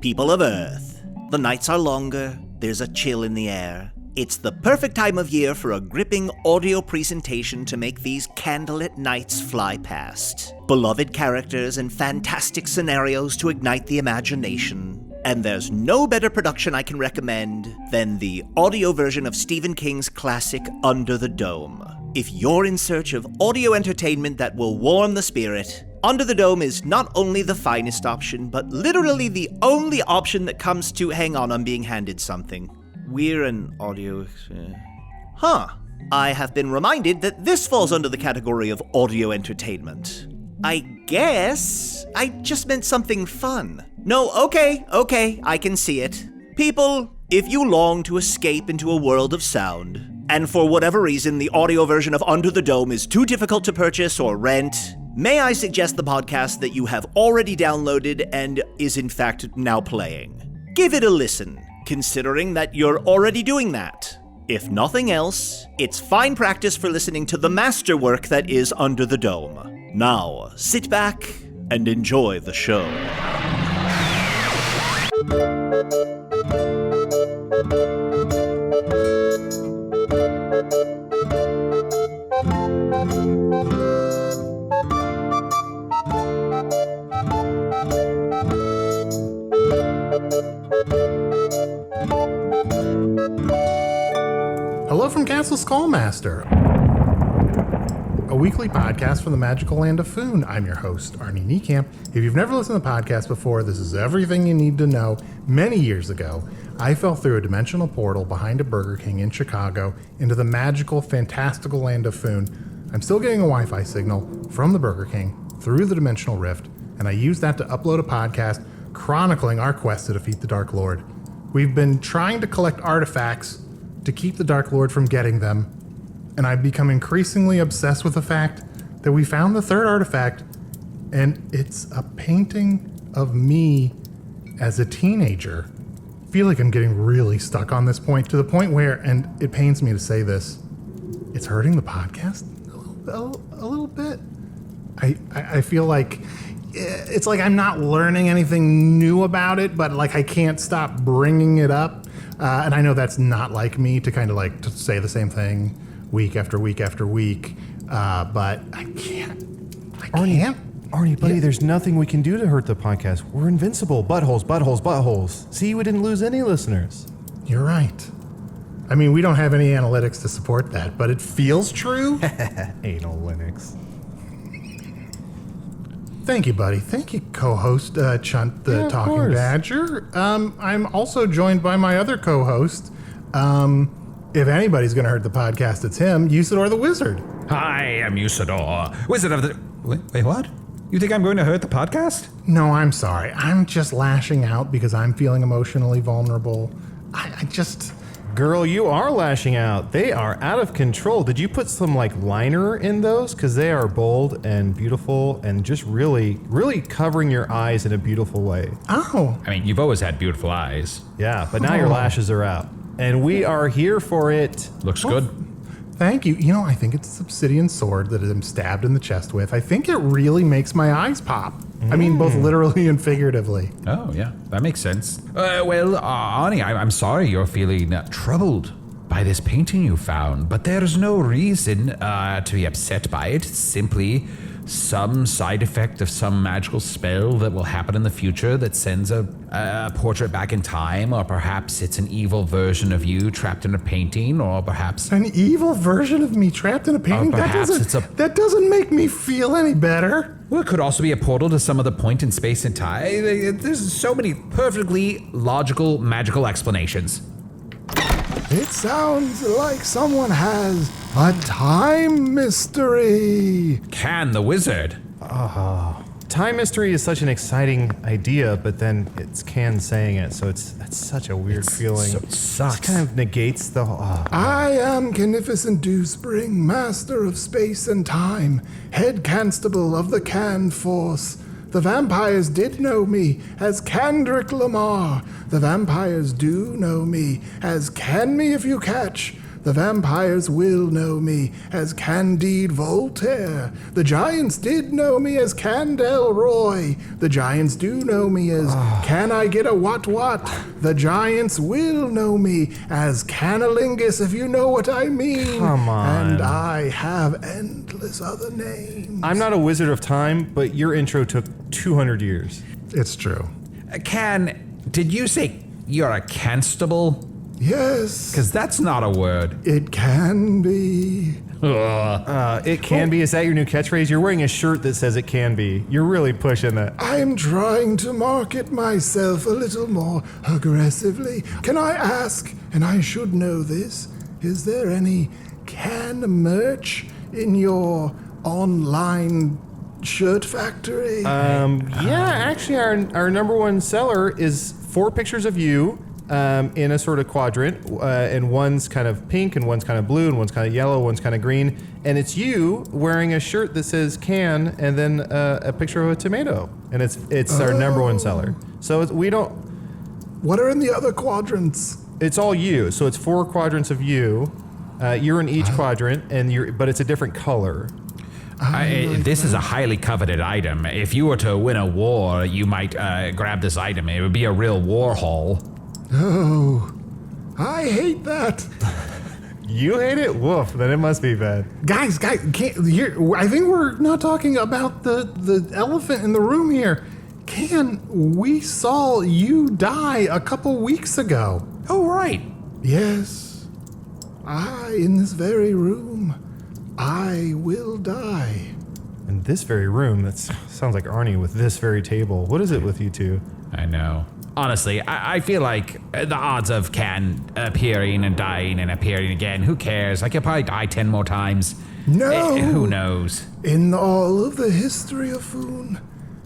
People of Earth, the nights are longer, there's a chill in the air. It's the perfect time of year for a gripping audio presentation to make these candlelit nights fly past. Beloved characters and fantastic scenarios to ignite the imagination. And there's no better production I can recommend than the audio version of Stephen King's classic Under the Dome. If you're in search of audio entertainment that will warm the spirit, Under the Dome is not only the finest option, but literally the only option that comes to, hang on, I'm being handed something. We're an audio... I have been reminded that this falls under the category of audio entertainment. I guess I just meant something fun. No, okay, I can see it. People, if you long to escape into a world of sound, and for whatever reason the audio version of Under the Dome is too difficult to purchase or rent, may I suggest the podcast that you have already downloaded and is in fact now playing. Give it a listen, considering that you're already doing that. If nothing else, it's fine practice for listening to the masterwork that is Under the Dome. Now, sit back and enjoy the show. Hello from Castle Skullmaster, a weekly podcast from the magical land of Foon. I'm your host, Arnie Niekamp. If you've never listened to the podcast before, this is everything you need to know. Many years ago, I fell through a dimensional portal behind a Burger King in Chicago into the magical, fantastical land of Foon. I'm still getting a Wi-Fi signal from the Burger King through the dimensional rift, and I use that to upload a podcast chronicling our quest to defeat the Dark Lord. We've been trying to collect artifacts to keep the Dark Lord from getting them, and I've become increasingly obsessed with the fact that we found the third artifact, and it's a painting of me as a teenager. I feel like I'm getting really stuck on this point, to the point where, and it pains me to say this, it's hurting the podcast a little bit. I feel like it's like I'm not learning anything new about it, but like I can't stop bringing it up. And I know that's not like me to kind of like to say the same thing week after week after week, but I can't. Arnie, buddy, there's nothing we can do to hurt the podcast. We're invincible. Buttholes. See, we didn't lose any listeners. You're right. I mean, we don't have any analytics to support that, but it feels true. Anal Linux. Thank you, buddy. Thank you, co-host Chunt, the Talking Badger. I'm also joined by my other co-host. If anybody's going to hurt the podcast, it's him, Usidore the Wizard. Hi, I'm Usidore, Wizard of the... Wait, what? You think I'm going to hurt the podcast? No, I'm sorry. I'm just lashing out because I'm feeling emotionally vulnerable. I just... Girl, you are lashing out. They are out of control. Did you put some like liner in those? Because they are bold and beautiful and just really, really covering your eyes in a beautiful way. Oh. I mean, you've always had beautiful eyes. Yeah, but now your lashes are out. And we are here for it. Looks good. Thank you. You know, I think it's a obsidian sword that I'm stabbed in the chest with. I think it really makes my eyes pop. I mean, both literally and figuratively. Oh, yeah, that makes sense. Arnie, I'm sorry you're feeling troubled by this painting you found, but there's no reason to be upset by it. It's simply some side effect of some magical spell that will happen in the future that sends a portrait back in time, or perhaps it's an evil version of you trapped in a painting, or perhaps... An evil version of me trapped in a painting? That doesn't make me feel any better. Well, it could also be a portal to some other point in space and time. There's so many perfectly logical, magical explanations. It sounds like someone has a time mystery. Can the wizard? Time mystery is such an exciting idea, but then it's Can saying it, so that's such a weird feeling. So it sucks. It kind of negates the whole... I am Canificent Dewspring, master of space and time, head constable of the Can Force. The vampires did know me as Candric Lamar. The vampires do know me as Can Me If You Catch. The vampires will know me as Candide Voltaire. The giants did know me as Candel Roy. The giants do know me as Can I Get a What? The giants will know me as Canalingus, if you know what I mean. Come on. And I have endless other names. I'm not a wizard of time, but your intro took 200 years. It's true. Did you say you're a constable? Yes. Because that's not a word. It can be. It can be. Is that your new catchphrase? You're wearing a shirt that says it can be. You're really pushing that. I'm trying to market myself a little more aggressively. Can I ask, and I should know this, is there any can merch in your online shirt factory? Yeah, actually, our number one seller is 4 pictures of you in a sort of quadrant, and one's kind of pink, and one's kind of blue, and one's kind of yellow, one's kind of green, and it's you wearing a shirt that says can, and then a picture of a tomato, and it's our number one seller. So we don't. What are in the other quadrants? It's all you. So it's 4 quadrants of you. You're in each quadrant, but it's a different color. This is a highly coveted item. If you were to win a war, you might grab this item. It would be a real war haul. Oh, I hate that. You hate it? Woof, then it must be bad. Guys, I think we're not talking about the elephant in the room here. We saw you die a couple weeks ago. Oh, right. Yes. In this very room, I will die. In this very room, that sounds like Arnie with this very table. What is it with you two? I know. Honestly, I feel like the odds of Can appearing and dying and appearing again, who cares? I could probably die 10 more times. No! Who knows? In all of the history of Foon,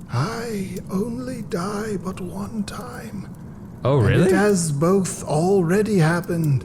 I only die but one time. Oh, really? And it has both already happened,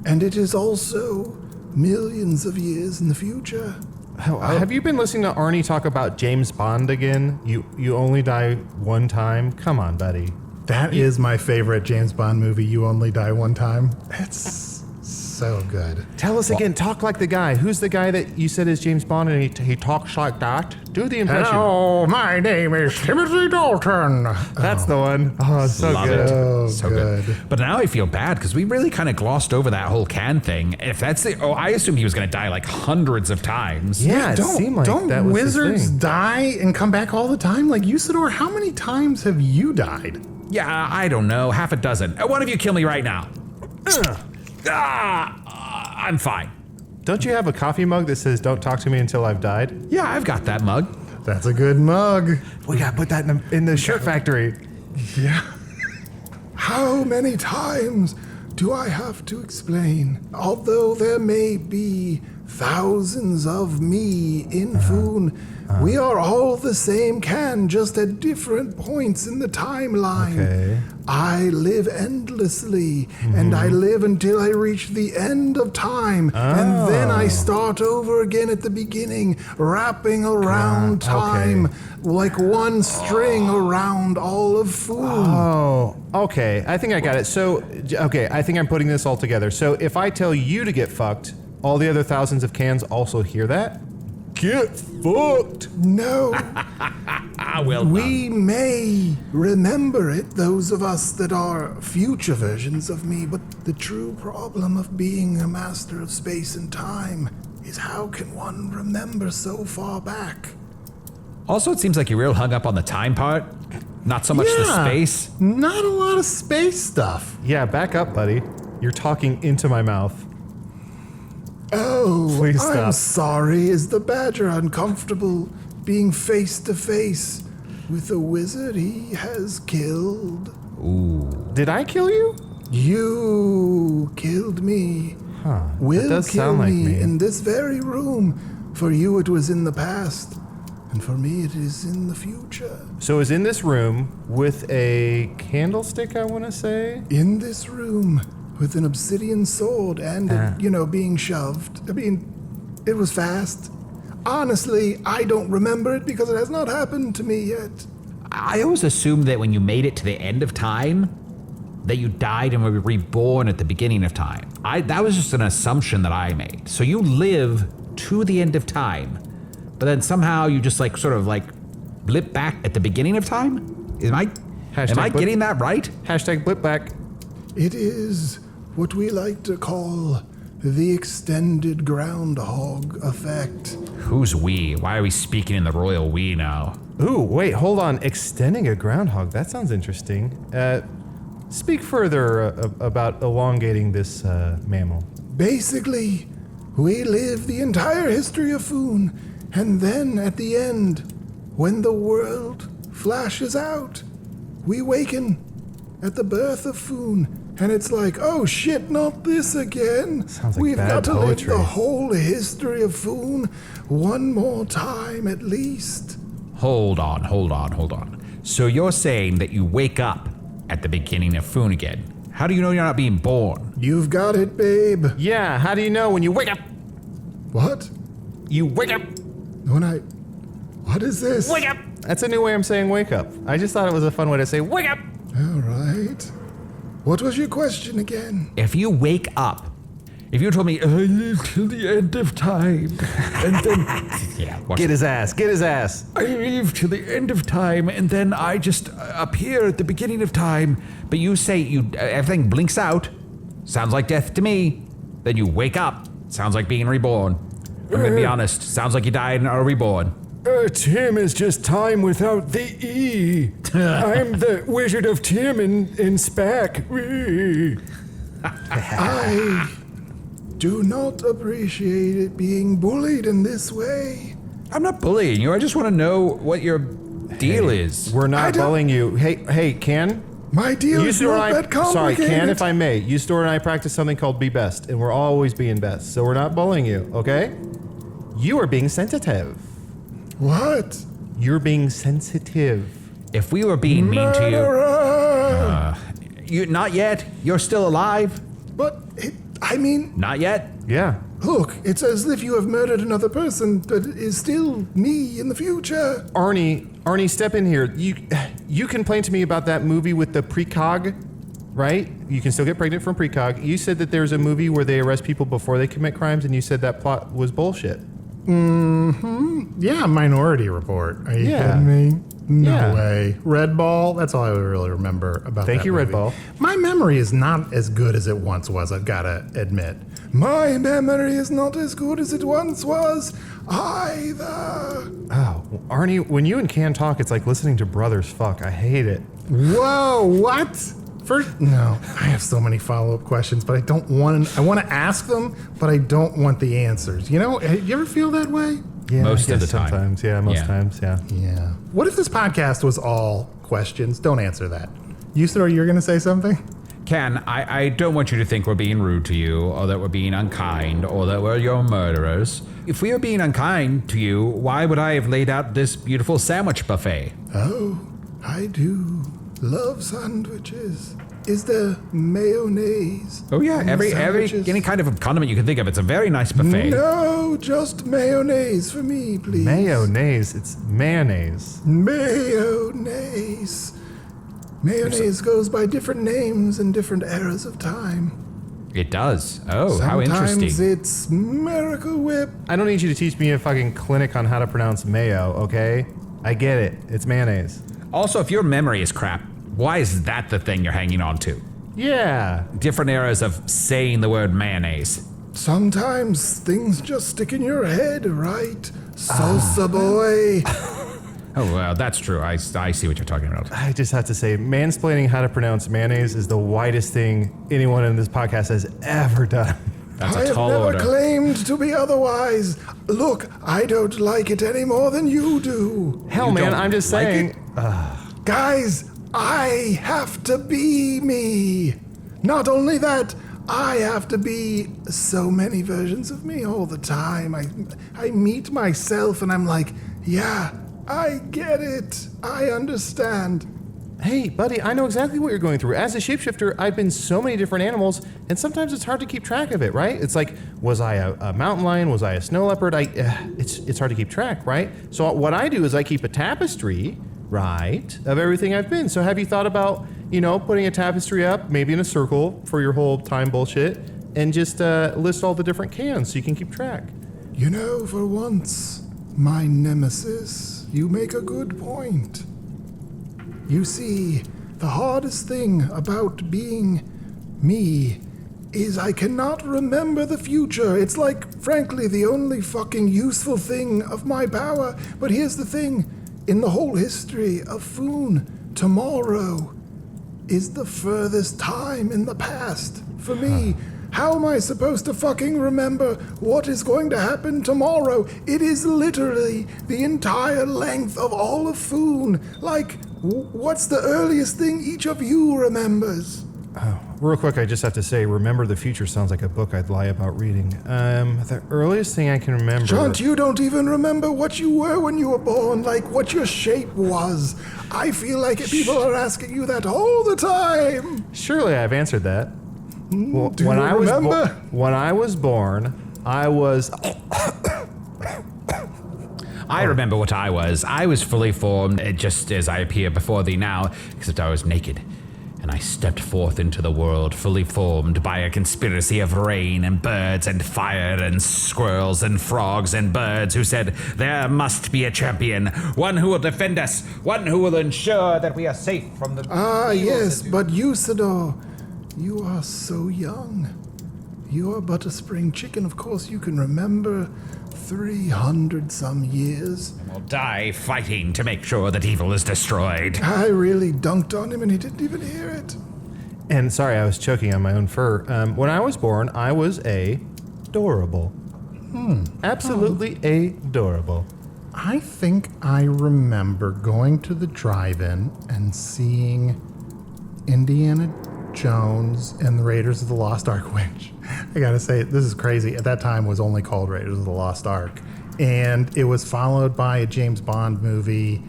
and it is also millions of years in the future. Have you been listening to Arnie talk about James Bond again? You only die one time? Come on, buddy. That is my favorite James Bond movie, You Only Die One Time. It's so good. Tell us again, talk like the guy. Who's the guy that you said is James Bond and he talks like that? Do the impression. Hello, my name is Timothy Dalton. That's the one. Oh, it's so Love good. it. Oh, So good. But now I feel bad because we really kind of glossed over that whole Can thing. If that's I assume he was going to die like hundreds of times. Yeah, it seemed like don't that was wizards his thing. die and come back all the time? Like Usidore, how many times have you died? Yeah, I don't know, half a dozen. One of you kill me right now. I'm fine. Don't you have a coffee mug that says, "Don't talk to me until I've died"? Yeah, I've got that mug. That's a good mug. We gotta put that in the shirt factory. Yeah. How many times do I have to explain? Although there may be thousands of me in Foon, we are all the same Can, just at different points in the timeline. Okay. I live endlessly, and I live until I reach the end of time, and then I start over again at the beginning, wrapping around time like one string around all of Foon. Oh, okay. I think I got it. So, okay, I think I'm putting this all together. So if I tell you to get fucked, all the other thousands of Cans also hear that? Get fucked. No. Well We may remember it, those of us that are future versions of me, but the true problem of being a master of space and time is how can one remember so far back? Also, it seems like you're real hung up on the time part, not so much the space. Not a lot of space stuff. Yeah, back up, buddy. You're talking into my mouth. Oh, Please I'm stop. sorry. Is the badger uncomfortable being face to face with a wizard he has killed? Did I kill you? You killed me. Huh. That Will does kill sound like me. in this very room. For you it was in the past, and for me it is in the future. So I was in this room with a candlestick, I want to say. In this room with an obsidian sword and, being shoved. I mean, it was fast. Honestly, I don't remember it because it has not happened to me yet. I always assumed that when you made it to the end of time, that you died and were reborn at the beginning of time. That was just an assumption that I made. So you live to the end of time, but then somehow you just sort of blip back at the beginning of time? Am I getting that right? Hashtag blip back. It is what we like to call the extended groundhog effect. Who's we? Why are we speaking in the royal we now? Ooh, wait, hold on. Extending a groundhog. That sounds interesting. Speak further about elongating this mammal. Basically, we live the entire history of Foon, and then at the end, when the world flashes out, we waken at the birth of Foon. And it's like, oh shit, not this again. Sounds like We've bad got to poetry. live the whole history of Foon one more time at least. Hold on. So you're saying that you wake up at the beginning of Foon again. How do you know you're not being born? You've got it, babe. Yeah, how do you know when you wake up? What? You wake up. What is this? Wake up. That's a new way I'm saying wake up. I just thought it was a fun way to say wake up. All right. What was your question again? If you wake up, if you told me, I live till the end of time, and then... yeah, Get his ass. I live till the end of time, and then I just appear at the beginning of time, but you say everything blinks out, sounds like death to me, then you wake up, sounds like being reborn. I'm gonna be honest, sounds like you died and are reborn. Tim is just time without the E. I'm the Wizard of Tim in SPAC. I do not appreciate it being bullied in this way. I'm not bullying you, I just want to know what your deal is. We're I not don't- bullying you. Hey, Ken? My deal is Usidore not and that complicated. Sorry, Ken, if I may. Usidore and I practice something called be best, and we're always being best. So we're not bullying you, okay? You are being sensitive. What? You're being sensitive. If we were being mean to Murderer! you, not yet, you're still alive, But not yet. Yeah. look, it's as if you have murdered another person that is still me in the future. Arnie, step in here. You complained to me about that movie with the precog, right? You can still get pregnant from precog. You said that there's a movie where they arrest people before they commit crimes, and you said that plot was bullshit. Yeah, Minority Report. Are you Yeah. kidding me? No Yeah. way. Red Ball, that's all I really remember about Thank that you, Red movie. Ball. My memory is not as good as it once was, I've got to admit. My memory is not as good as it once was either. Oh, Arnie, when you and Can talk, it's like listening to brothers fuck. I hate it. Whoa, what? First, no, I have so many follow-up questions, but I want to ask them, but I don't want the answers. You know, you ever feel that way? Yeah, Most I of guess the time. Sometimes, yeah, most Yeah. times, yeah. Yeah. What if this podcast was all questions? Don't answer that. Usidore, you're going to say something? Ken, I don't want you to think we're being rude to you, or that we're being unkind, or that we're your murderers. If we are being unkind to you, why would I have laid out this beautiful sandwich buffet? Oh, I do love sandwiches. Is there mayonnaise? Oh yeah, in the every sandwiches? any kind of condiment you can think of. It's a very nice buffet. No, just mayonnaise for me, please. Mayonnaise, it's mayonnaise. Mayonnaise. Mayonnaise goes by different names in different eras of time. It does. Oh, how Sometimes interesting. it's Miracle Whip. I don't need you to teach me a fucking clinic on how to pronounce mayo, okay? I get it. It's mayonnaise. Also, if your memory is crap, why is that the thing you're hanging on to? Yeah. Different eras of saying the word mayonnaise. Sometimes things just stick in your head, right? Salsa boy. Oh, well, that's true. I see what you're talking about. I just have to say, mansplaining how to pronounce mayonnaise is the widest thing anyone in this podcast has ever done. That's I a have tall never order. claimed to be otherwise. Look, I don't like it any more than you do. Hell, You man, don't I'm just like saying. Guys, I have to be me. Not only that, I have to be so many versions of me all the time. I meet myself and I'm like, yeah, I get it. I understand. Hey, buddy, I know exactly what you're going through. As a shapeshifter, I've been so many different animals, and sometimes it's hard to keep track of it, right? It's like, was I a mountain lion? Was I a snow leopard? It's hard to keep track, right? So what I do is I keep a tapestry, right, of everything I've been. So have you thought about putting a tapestry up, maybe in a circle for your whole time bullshit, and just list all the different cans so you can keep track. For once, my nemesis, you make a good point. You see, the hardest thing about being me is I cannot remember the future. It's like, frankly, the only fucking useful thing of my power. But here's the thing. In the whole history of Foon, tomorrow is the furthest time in the past for me. How am I supposed to fucking remember what is going to happen tomorrow? It is literally the entire length of all of Foon. Like, what's the earliest thing each of you remembers? Real quick, I just have to say, Remember the Future sounds like a book I'd lie about reading. The earliest thing I can remember... Chunt, you don't even remember what you were when you were born, like what your shape was. I feel like people are asking you that all the time. Surely I've answered that. Well, Do you remember? When I was born, I was... I remember what I was. I was fully formed, just as I appear before thee now, except I was naked. And I stepped forth into the world fully formed by a conspiracy of rain and birds and fire and squirrels and frogs and birds who said, there must be a champion, one who will defend us, one who will ensure that we are safe from the... Yes, but Usidore, you are so young. You are but a spring chicken. Of course you can remember 300 some years. We'll die fighting to make sure that evil is destroyed. I really dunked on him and he didn't even hear it. And sorry, I was choking on my own fur. When I was born, I was adorable. Absolutely adorable. I think I remember going to the drive-in and seeing Indiana Jones and the Raiders of the Lost Ark, which I gotta say, this is crazy. At that time, was only called Raiders of the Lost Ark. And it was followed by a James Bond movie.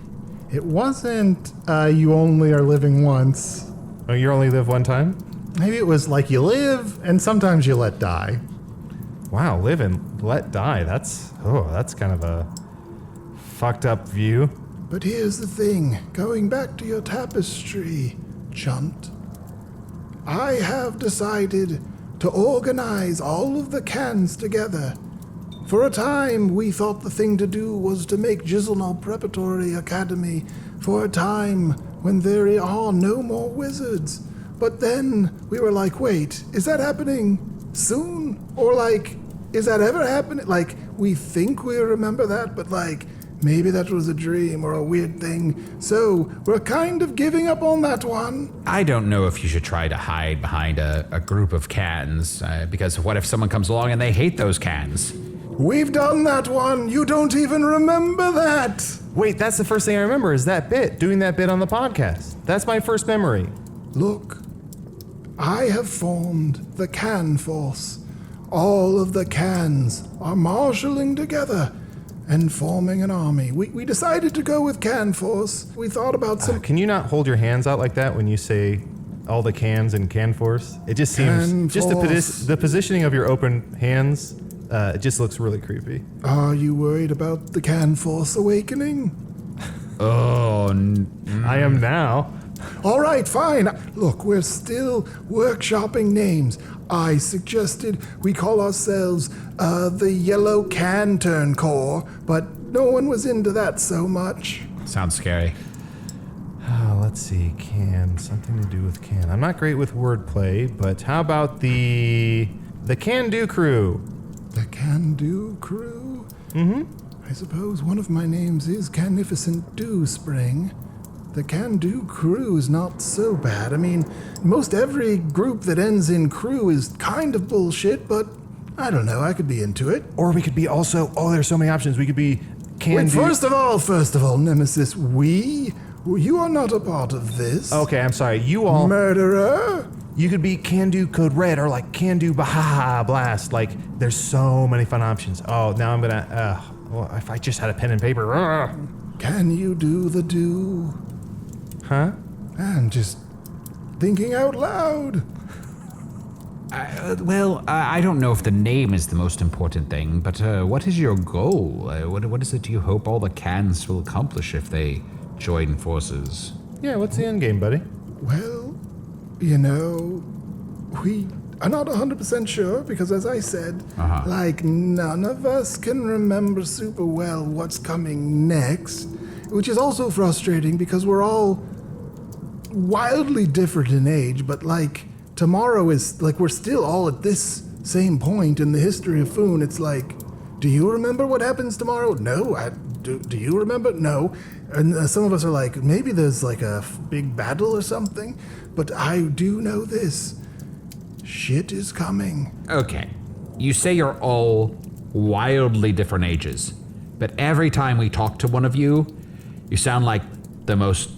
It wasn't You Only Are Living Once. Oh, you only live one time? Maybe it was like You Live, and sometimes You Let Die. Wow, live and let die. That's kind of a fucked up view. But here's the thing. Going back to your tapestry, Chunt, I have decided to organize all of the cans together. For a time, we thought the thing to do was to make Gizelnal Preparatory Academy for a time when there are no more wizards. But then we were like, wait, is that happening soon? Or like, is that ever happening? Like, we think we remember that, but like, maybe that was a dream or a weird thing. So we're kind of giving up on that one. I don't know if you should try to hide behind a group of cans, because what if someone comes along and they hate those cans? We've done that one. You don't even remember that. Wait, that's the first thing I remember is that bit, doing that bit on the podcast. That's my first memory. Look, I have formed the Can Force. All of the cans are marshalling together and forming an army. We decided to go with Can Force. We thought about some... Can you not hold your hands out like that when you say all the cans in Can Force? It just seems... Just the positioning of your open hands, it just looks really creepy. Are you worried about the Can Force awakening? I am now. All right, fine. Look, we're still workshopping names. I suggested we call ourselves the Yellow Can-Turn Corps, but no one was into that so much. Sounds scary. Let's see, can, something to do with can. I'm not great with wordplay, but how about the Can-Do Crew? The Can-Do Crew? I suppose one of my names is Canificent Dew Spring. The Can-Do Crew is not so bad. I mean, most every group that ends in crew is kind of bullshit, but I don't know, I could be into it. Or we could be also, there's so many options. We could be Can-Do... Wait, first of all, Nemesis, you are not a part of this. Okay, I'm sorry, you all... Murderer? You could be Can-Do Code Red or like Can-Do Bahaha Blast. Like, there's so many fun options. Oh, now I'm gonna, if I just had a pen and paper. Can you do the do? Huh? I'm just thinking out loud. I don't know if the name is the most important thing, but what is your goal? What is it you hope all the cans will accomplish if they join forces? Yeah, what's the end game, buddy? Well, you know, we are not 100% sure because, as I said, like, none of us can remember super well what's coming next, which is also frustrating because we're all wildly different in age, but, like, tomorrow is, like, we're still all at this same point in the history of Foon. It's like, do you remember what happens tomorrow? No. Do you remember? No. And some of us are like, maybe there's like a big battle or something, but I do know this. Shit is coming. Okay. You say you're all wildly different ages, but every time we talk to one of you, you sound like the most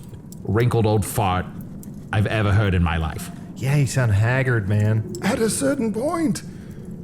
wrinkled old fart I've ever heard in my life. Yeah, you sound haggard, man. At a certain point,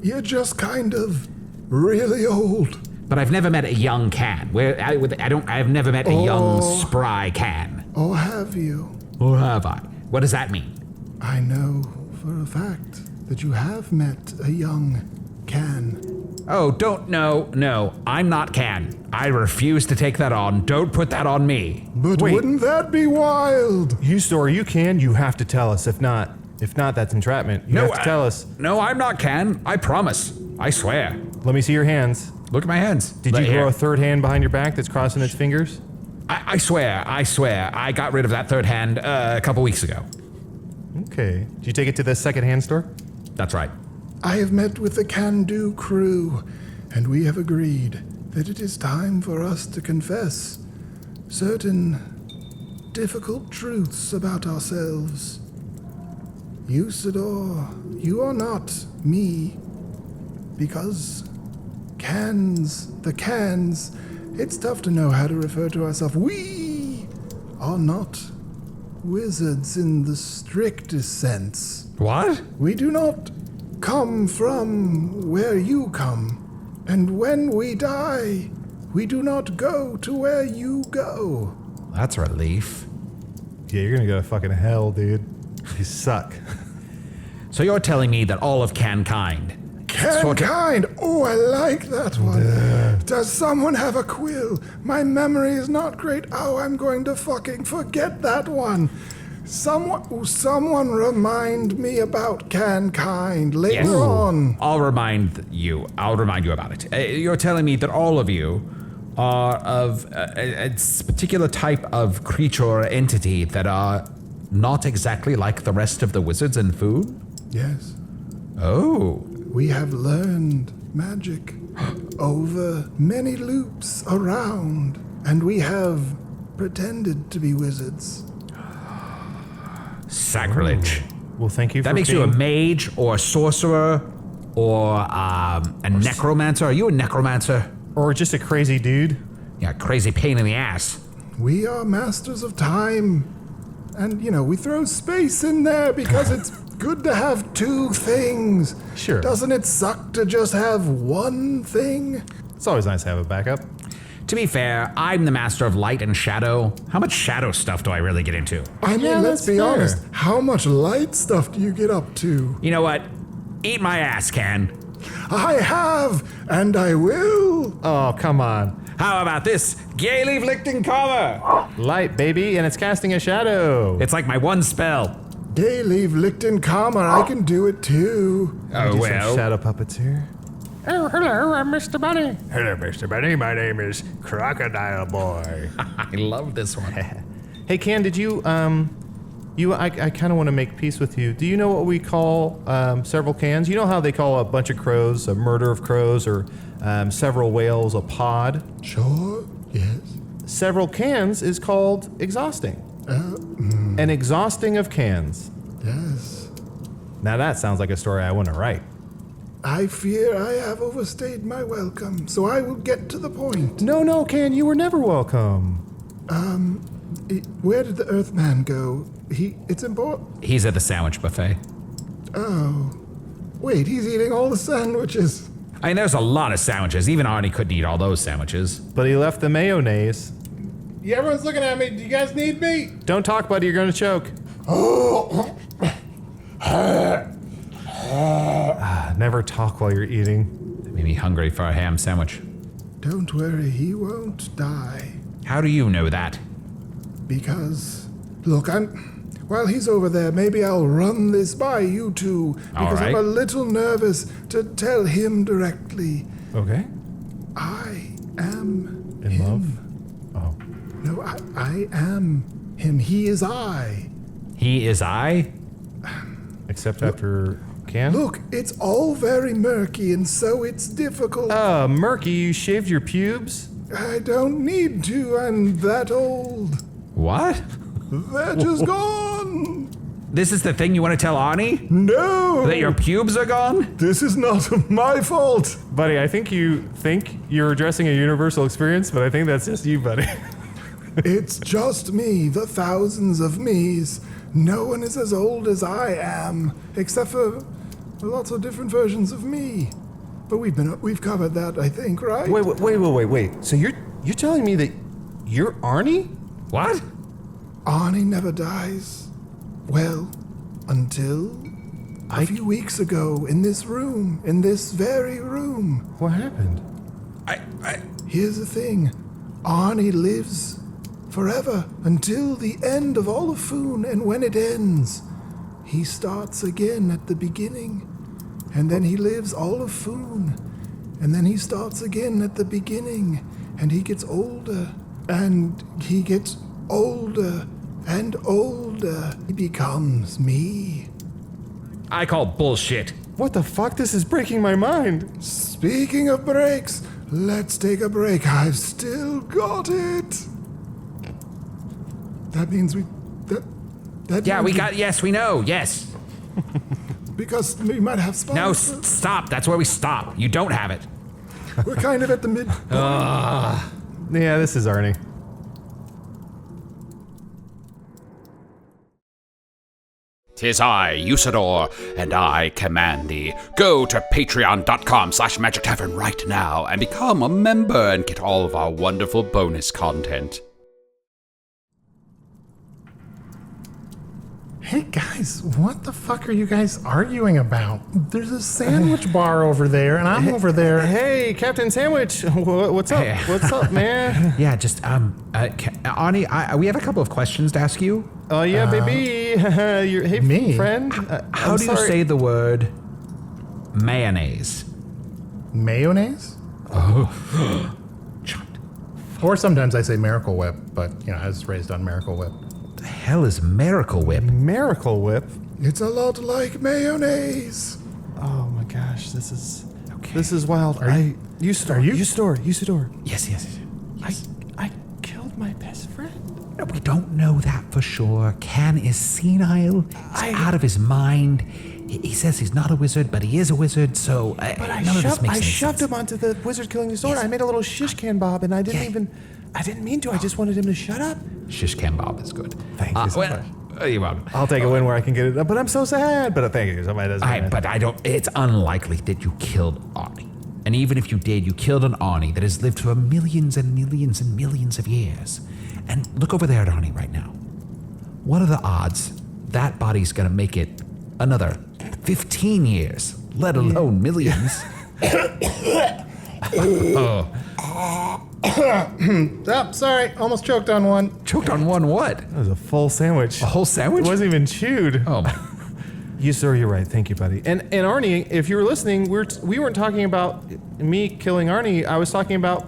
you're just kind of really old. But I've never met a young can. I've never met a young, spry can. Or have you? Or have I? What does that mean? I know for a fact that you have met a young can. Oh, no, I'm not can. I refuse to take that on. Don't put that on me. But Wait. wouldn't that be wild? Usidore, you have to tell us. If not, that's entrapment. You have to tell us. No, I'm not can. I promise. I swear. Let me see your hands. Look at my hands. Did you grow a third hand behind your back that's crossing its fingers? I swear. I got rid of that third hand a couple weeks ago. Okay. Did you take it to the second-hand store? That's right. I have met with the Can-Do crew, and we have agreed that it is time for us to confess certain difficult truths about ourselves. Usidore, you are not me, because the cans, it's tough to know how to refer to ourselves. We are not wizards in the strictest sense. What? We do not come from where you come, and when we die, we do not go to where you go. That's a relief. Yeah, you're gonna go to fucking hell, dude. You suck. So you're telling me that all of Cankind... Cankind! Oh, I like that one. Does someone have a quill? My memory is not great. Oh, I'm going to fucking forget that one. Someone remind me about Cankind later on. I'll remind you about it. You're telling me that all of you are of a particular type of creature or entity that are not exactly like the rest of the wizards in Foon? Yes. Oh. We have learned magic over many loops around, and we have pretended to be wizards. Sacrilege. Well, thank you for That makes you a mage or a sorcerer or a necromancer. Are you a necromancer? Or just a crazy dude. Yeah, crazy pain in the ass. We are masters of time, and, we throw space in there because it's good to have two things. Sure. Doesn't it suck to just have one thing? It's always nice to have a backup. To be fair, I'm the master of light and shadow. How much shadow stuff do I really get into? I mean, Yeah, let's that's be fair. honest. How much light stuff do you get up to? You know what? Eat my ass, Can. I have, and I will. Oh, come on. How about this? Gayleaf Lichten Cover! Light, baby, and it's casting a shadow. It's like my one spell. Gayleaf Lichten Karma, I can do it too. Oh, Do some shadow puppets here. Oh, hello, I'm Mr. Bunny. Hello, Mr. Bunny. My name is Crocodile Boy. I love this one. Hey, Can, did you, I kind of want to make peace with you. Do you know what we call several cans? You know how they call a bunch of crows a murder of crows, or several whales a pod? Sure, yes. Several cans is called exhausting. An exhausting of cans. Yes. Now that sounds like a story I want to write. I fear I have overstayed my welcome, so I will get to the point. No, Can, you were never welcome. Where did the Earthman go? It's important. He's at the sandwich buffet. Oh. Wait, he's eating all the sandwiches. I mean, there's a lot of sandwiches. Even Arnie couldn't eat all those sandwiches. But he left the mayonnaise. Yeah, everyone's looking at me. Do you guys need me? Don't talk, buddy, you're gonna choke. Never talk while you're eating. That made me hungry for a ham sandwich. Don't worry, he won't die. How do you know that? Because, look, while he's over there, maybe I'll run this by you two, because I'm a little nervous to tell him directly. Okay. I am In him. love? Oh. No, I am him. He is I. He is I? Except after Can? Look, it's all very murky, and so it's difficult. Murky, you shaved your pubes? I don't need to. I'm that old. What? They're just gone. This is the thing you want to tell Arnie? No. That your pubes are gone? This is not my fault. Buddy, I think you're addressing a universal experience, but I think that's just you, buddy. It's just me, the thousands of me's. No one is as old as I am, except for lots of different versions of me. But we've covered that, I think, right? Wait. So you're telling me that you're Arnie? What? Arnie never dies. Well, until a few weeks ago in this room, in this very room. What happened? Here's the thing. Arnie lives forever until the end of all of Foon, and when it ends, he starts again at the beginning. And then he lives all of Foon, and then he starts again at the beginning, and he gets older, and he gets older and older. He becomes me. I call bullshit. What the fuck? This is breaking my mind. Speaking of breaks, let's take a break. I've still got it. That means Yeah, we got, yes, we know, yes. Because we might have sponsors. No, stop. That's where we stop. You don't have it. We're kind of at the mid. Yeah, this is Arnie. "'Tis I, Usidore, and I command thee. Go to patreon.com/Magic Tavern right now and become a member and get all of our wonderful bonus content. Hey guys, what the fuck are you guys arguing about? There's a sandwich bar over there, and I'm over there. Hey, Captain Sandwich. What's up? Hey. What's up, man? Yeah, just, Arnie, we have a couple of questions to ask you. Oh, yeah, baby. Hey, me? friend. How do you say the word mayonnaise? Mayonnaise? Chunt. Or sometimes I say Miracle Whip, but I was raised on Miracle Whip. The hell is Miracle Whip? Miracle Whip? It's a lot like mayonnaise. Oh, my gosh. This is wild. Usidore. Yes. I killed my best friend. No, we don't know that for sure. Can is senile. He's out of his mind. He says he's not a wizard, but he is a wizard, so none of this makes I any shoved sense. him onto the wizard killing his sword. Yes. I made a little shish can bob, and I didn't mean to. I just wanted him to shut up. Shish kebab is good. Thank you so much. You're welcome. I'll take a win where I can get it, but I'm so sad. But thank you. Somebody doesn't. But I don't. It's unlikely that you killed Arnie. And even if you did, you killed an Arnie that has lived for millions and millions and millions of years. And look over there at Arnie right now. What are the odds that body's gonna make it another 15 years, let alone millions? Oh, sorry, almost choked on one. Choked on one what? That was a full sandwich. A whole sandwich? It wasn't even chewed. Oh my. Usidore, you're right. Thank you, buddy. And Arnie, if you were listening, we weren't talking about me killing Arnie. I was talking about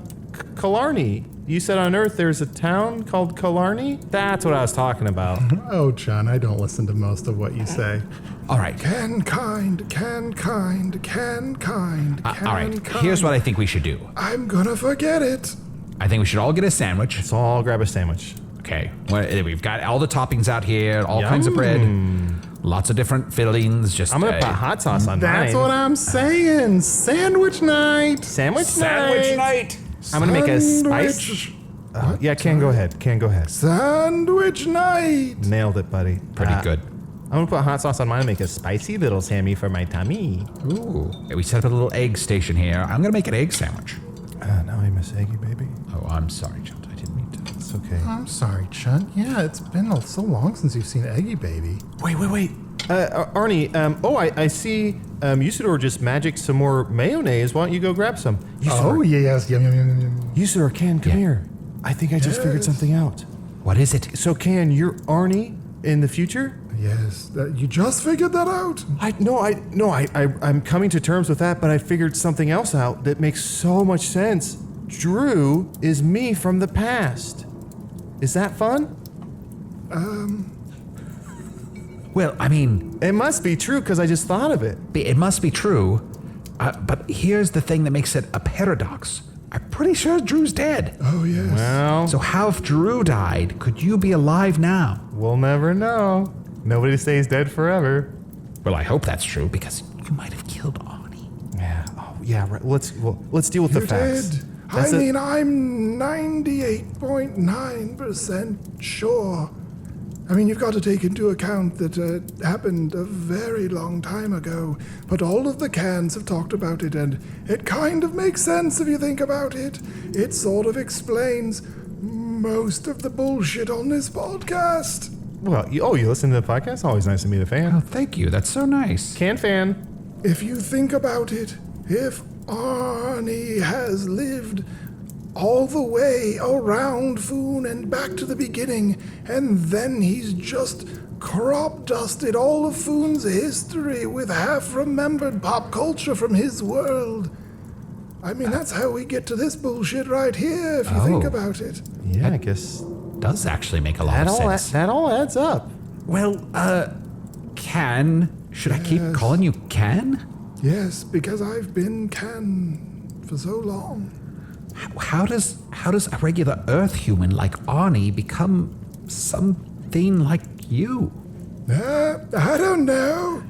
Killarney. You said on Earth there's a town called Killarney? That's what I was talking about. Oh, John, I don't listen to most of what you say. All right. Can All right. Here's what I think we should do. I'm gonna forget it. I think we should all get a sandwich. So I'll grab a sandwich. Okay. We've got all the toppings out here, all kinds of bread, lots of different fillings. Just I'm gonna put hot sauce on mine. That's what I'm saying. Sandwich night. Sandwich night. I'm gonna make a spice. Yeah, go ahead. Sandwich night. Nailed it, buddy. Pretty good. I'm gonna put hot sauce on mine and make a spicy little Sammy for my tummy. Ooh. Okay, we set up a little egg station here. I'm gonna make an egg sandwich. Now I miss Eggy, baby. Oh, I'm sorry, Chunt. I didn't mean to. It's okay. I'm sorry, Chunt. Yeah, it's been so long since you've seen Eggy Baby. Wait. Arnie, I see Usidore just magicked some more mayonnaise. Why don't you go grab some? Oh, yes. Yum. Usidore, come here. I think I just figured something out. What is it? So, you're Arnie, in the future? Yes, you just figured that out? I'm coming to terms with that, but I figured something else out that makes so much sense. Drew is me from the past. Is that fun? Well, I mean, It must be true because I just thought of it. it must be true. But here's the thing that makes it a paradox. I'm pretty sure Drew's dead. Oh, yes. Well, So how if Drew died, could you be alive now? we'll never know. Nobody stays dead forever. Well, I hope that's true because you might have killed Arnie. Yeah. Oh, yeah. Right. Let's deal with the You facts. did. That's I it. mean, I'm 98.9% sure. I mean, you've got to take into account that it happened a very long time ago, but all of the cans have talked about it, and it kind of makes sense if you think about it. It sort of explains most of the bullshit on this podcast. Well, you listen to the podcast? Always nice to meet a Oh, fan. thank you. That's so nice. Can fan. If you think about it, if Arnie has lived all the way around Foon and back to the beginning, and then he's just crop dusted all of Foon's history with half-remembered pop culture from his world. I mean, that's how we get to this bullshit right here, if you think Oh. about it. Yeah, I guess Does actually make a lot of sense. that all adds up. Well, Can? Should I keep calling you Can? Yes, because I've been Can for so long. How does a regular Earth human like Arnie become something like you? I don't know.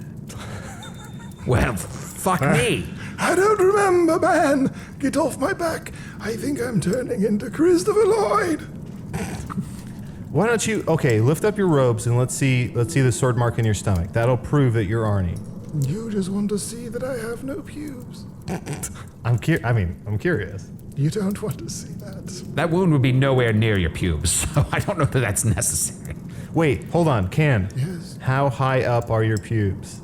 Well, fuck me. I don't remember, man. Get off my back. I think I'm turning into Christopher Lloyd. Why don't you? Okay, lift up your robes and let's see the sword mark in your stomach. That'll prove that you're Arnie. You just want to see that I have no pubes. I'm curious. You don't want to see that. That wound would be nowhere near your pubes, so I don't know that that's necessary. Wait, hold on, Can. Yes. How high up are your pubes?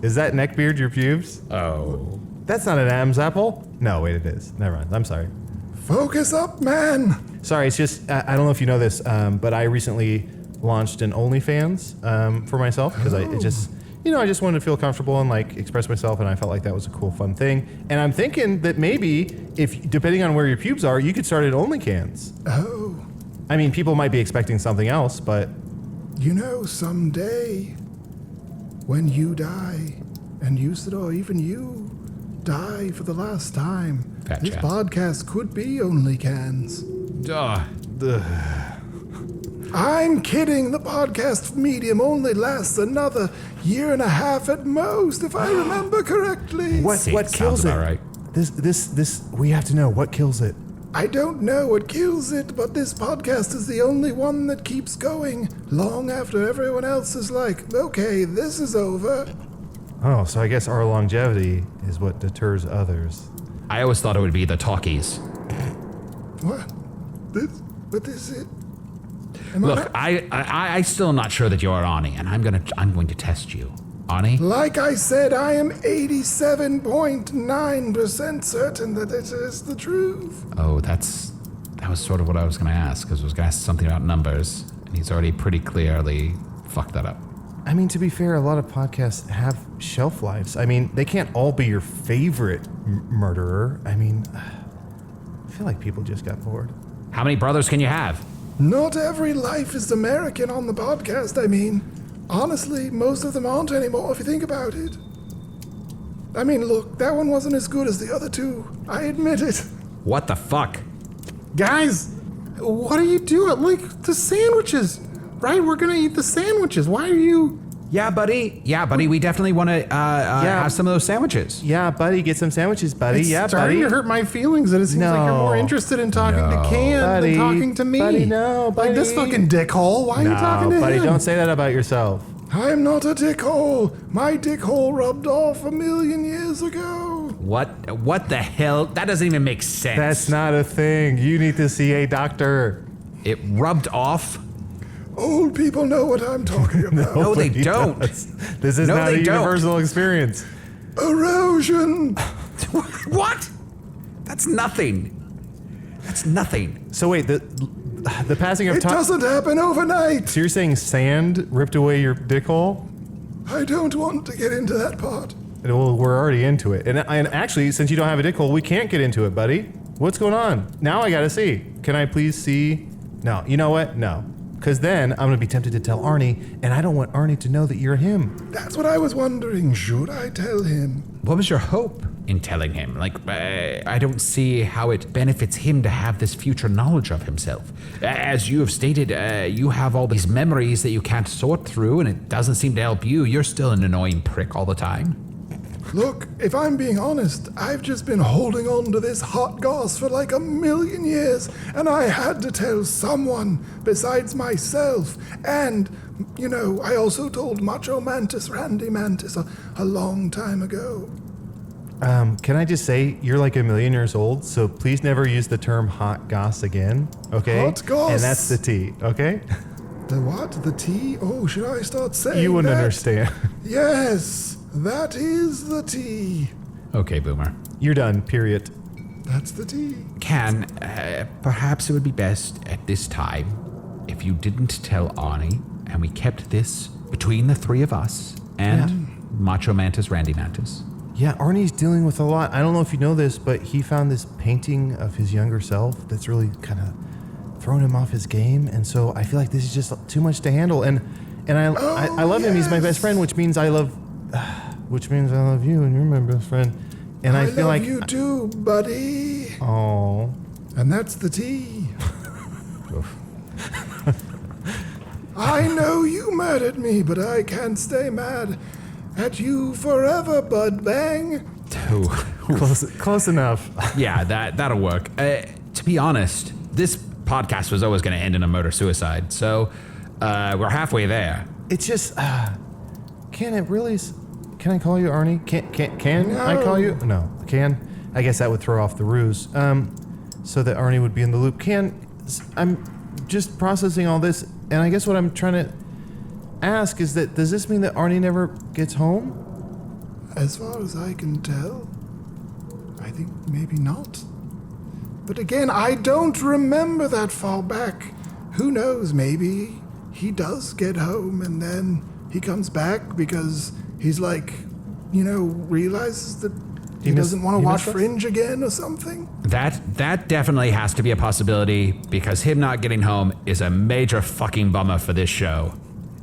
Is that neckbeard your pubes? Oh. That's not an Adam's apple. No, wait, it is. Never mind. I'm sorry. Focus up, man. Sorry, it's just I don't know if you know this, but I recently launched an OnlyFans for myself because I just wanted to feel comfortable and like express myself, and I felt like that was a cool, fun thing. And I'm thinking that maybe if depending on where your pubes are, you could start at OnlyCans. Oh, I mean, people might be expecting something else, but you know, someday, when you die, and Usidore, even you, die for the last time, Fat this chance. podcast could be Only Cans. Duh. I'm kidding. The podcast medium only lasts another year and a half at most, if I remember correctly. what Sounds kills it? about right. This we have to know what kills it. I don't know what kills it, but this podcast is the only one that keeps going long after everyone else is like, okay, this is over. Oh, so I guess our longevity is what deters others. I always thought it would be the talkies. What? This it? Am Look, I still am not sure that you're Arnie, and I'm going to test you. Arnie? Like I said, I am 87.9% certain that it is the truth. Oh, that was sort of what I was going to ask, because I was going to ask something about numbers, and he's already pretty clearly fucked that up. I mean, to be fair, a lot of podcasts have shelf lives. I mean, they can't all be your favorite murderer. I mean, I feel like people just got bored. How many brothers can you have? Not every life is American on the podcast, I mean. Honestly, most of them aren't anymore if you think about it. I mean, look, that one wasn't as good as the other two. I admit it. What the fuck? Guys, what are you doing? Like, the sandwiches, right? We're gonna eat the sandwiches. Why are you... Yeah, buddy. We definitely want to have some of those sandwiches. Yeah, buddy, get some sandwiches, buddy. It's yeah, starting buddy. to hurt my feelings that it seems like you're more interested in talking to Cam Buddy, than talking to me. buddy, no, Like this buddy. fucking dickhole. Why are you talking to buddy, him? don't say that about yourself. I'm not a dickhole. My dickhole rubbed off 1,000,000 years ago. What the hell? That doesn't even make sense. That's not a thing. You need to see a doctor. It rubbed off? Old people know what I'm talking about. No, they Nobody don't. does. This is No, not a they don't. universal experience. Erosion. What? That's nothing. That's nothing. So wait, The passing of It time. doesn't happen overnight. So you're saying sand ripped away your dick hole? I don't want to get into that part. Well, we're already into it. And actually, since you don't have a dick hole, we can't get into it, buddy. What's going on? Now I gotta see. Can I please see? No. You know what? No. Because then I'm gonna be tempted to tell Arnie, and I don't want Arnie to know that you're him. That's what I was wondering. Should I tell him? What was your hope in telling him? Like, I don't see how it benefits him to have this future knowledge of himself. As you have stated, you have all these memories that you can't sort through, and it doesn't seem to help you. You're still an annoying prick all the time. Look, if I'm being honest, I've just been holding on to this hot goss for like 1,000,000 years, and I had to tell someone besides myself. And, you know, I also told Macho Mantis Randy Mantis a long time ago. Can I just say, you're like 1,000,000 years old, so please never use the term hot goss again, okay? Hot goss? And that's the T, okay? The what? The tea? Oh, should I start saying You wouldn't that? understand. Yes, that is the tea. Okay, Boomer. You're done, period. That's the tea. Can, perhaps it would be best at this time if you didn't tell Arnie and we kept this between the three of us and Macho Mantis Randy Mantis. Yeah, Arnie's dealing with a lot. I don't know if you know this, but he found this painting of his younger self that's really kind of thrown him off his game, and so I feel like this is just too much to handle. And I love him. He's my best friend, which means I love you, and you're my best friend. And I feel like love you too, buddy. Oh, And that's the tea. I know you murdered me, but I can't stay mad at you forever, Bud Bang. close enough. Yeah, that'll work. To be honest, this podcast was always going to end in a murder-suicide, so we're halfway there. It's just, can I call you Arnie? Can I call you? No. Can? I guess that would throw off the ruse. So that Arnie would be in the loop. I'm just processing all this, and I guess what I'm trying to ask is that, does this mean that Arnie never gets home? As far as I can tell, I think maybe not. But again, I don't remember that far back. Who knows, maybe he does get home and then he comes back because he's like, you know, realizes that he doesn't want to watch Fringe again or something. That definitely has to be a possibility, because him not getting home is a major fucking bummer for this show,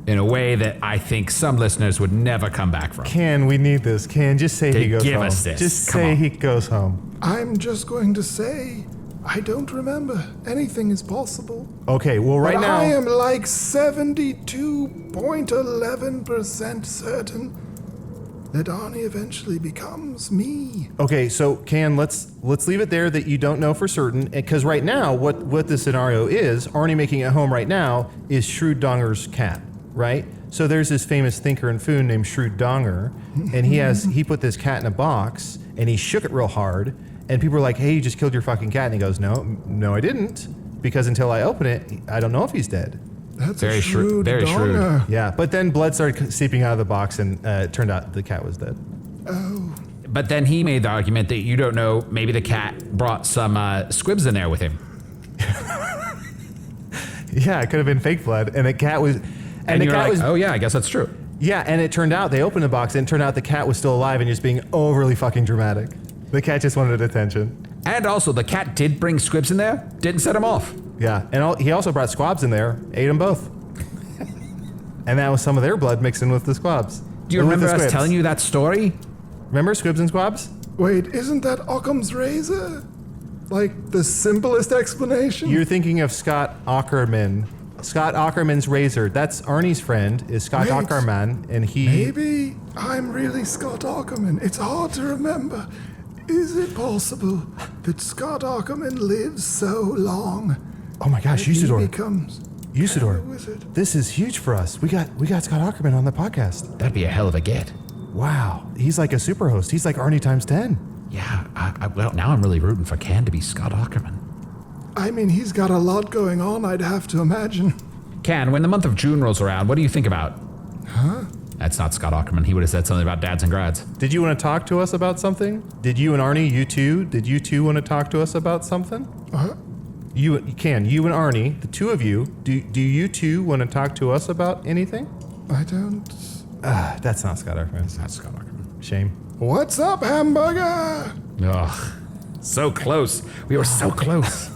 in a way that I think some listeners would never come back from. We need this. Just say he goes home. Give us this. Just Come say on. he goes home. I'm just going to say, I don't remember. Anything is possible. Okay, well, right But now I am like 72.11% certain that Arnie eventually becomes me. Okay, so let's leave it there that you don't know for certain, because right now what the scenario is, Arnie making it home right now is Shrewd Donger's cat, right? So there's this famous thinker and foon named Shrewd Donger, and he put this cat in a box and he shook it real hard, and people were like, "Hey, you just killed your fucking cat," and he goes, "No, I didn't, because until I open it, I don't know if he's dead." That's Very a shrewd very shrewd. Donger. Yeah, but then blood started seeping out of the box, and it turned out the cat was dead. Oh, But then he made the argument that you don't know, maybe the cat brought some squibs in there with him. Yeah, it could have been fake blood, and the cat was. And the you're cat like, was. oh yeah, I guess that's true. Yeah, and it turned out, they opened the box, and it turned out the cat was still alive and just being overly fucking dramatic. The cat just wanted attention. And also, the cat did bring squibs in there, didn't set him off. Yeah, and he also brought squabs in there, ate them both. And that was some of their blood mixed in with the squabs. Do you remember us telling you that story? Remember squibs and squabs? wait, isn't that Occam's razor? Like the simplest explanation? You're thinking of Scott Aukerman. Scott Aukerman's razor. That's Arnie's friend, is Scott Wait. Aukerman, and he... Maybe I'm really Scott Aukerman. It's hard to remember. Is it possible that Scott Aukerman lives so long? Oh my gosh, that he Usidore. becomes Usidore. a wizard? This is huge for us. We got Scott Aukerman on the podcast. That'd be a hell of a get. Wow. He's like a super host. He's like Arnie times 10. Yeah, well, now I'm really rooting for Ken to be Scott Aukerman. I mean, he's got a lot going on, I'd have to imagine. Ken, when the month of June rolls around, what do you think about? Huh? That's not Scott Aukerman. He would have said something about dads and grads. Did you want to talk to us about something? Did you and Arnie, did you two want to talk to us about something? You and Arnie, the two of you, do you two want to talk to us about anything? I don't... That's not Scott Ackerman. That's not Scott Ackerman. Shame. What's up, hamburger? Ugh. So close. We were so close.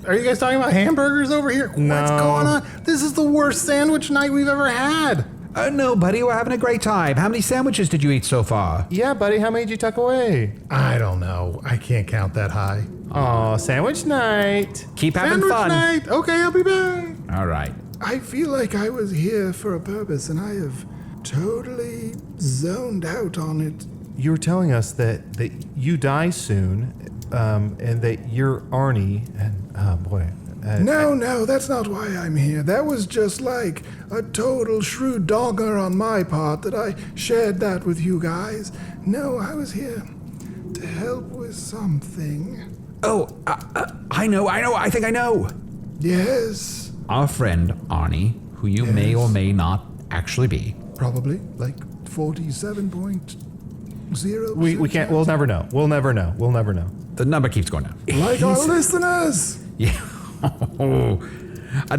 Are you guys talking about hamburgers over here? No. What's going on? This is the worst sandwich night we've ever had. No, buddy, we're having a great time. How many sandwiches did you eat so far? Yeah, buddy, how many did you tuck away? I don't know. I can't count that high. Aw, sandwich night. Keep having Sandwich fun. night. Okay, I'll be back. All right. I feel like I was here for a purpose, and I have totally zoned out on it. You were telling us that you die soon, and that you're Arnie, and No, that's not why I'm here. That was just like a total shrewd dogger on my part that I shared that with you guys. No, I was here to help with something. Oh, I know. I think I know. Yes, Our friend, Arnie, who you may or may not actually be. probably like 47.0%. we can't. We'll never know. We'll never know. The number keeps going down. Like our listeners. Yeah.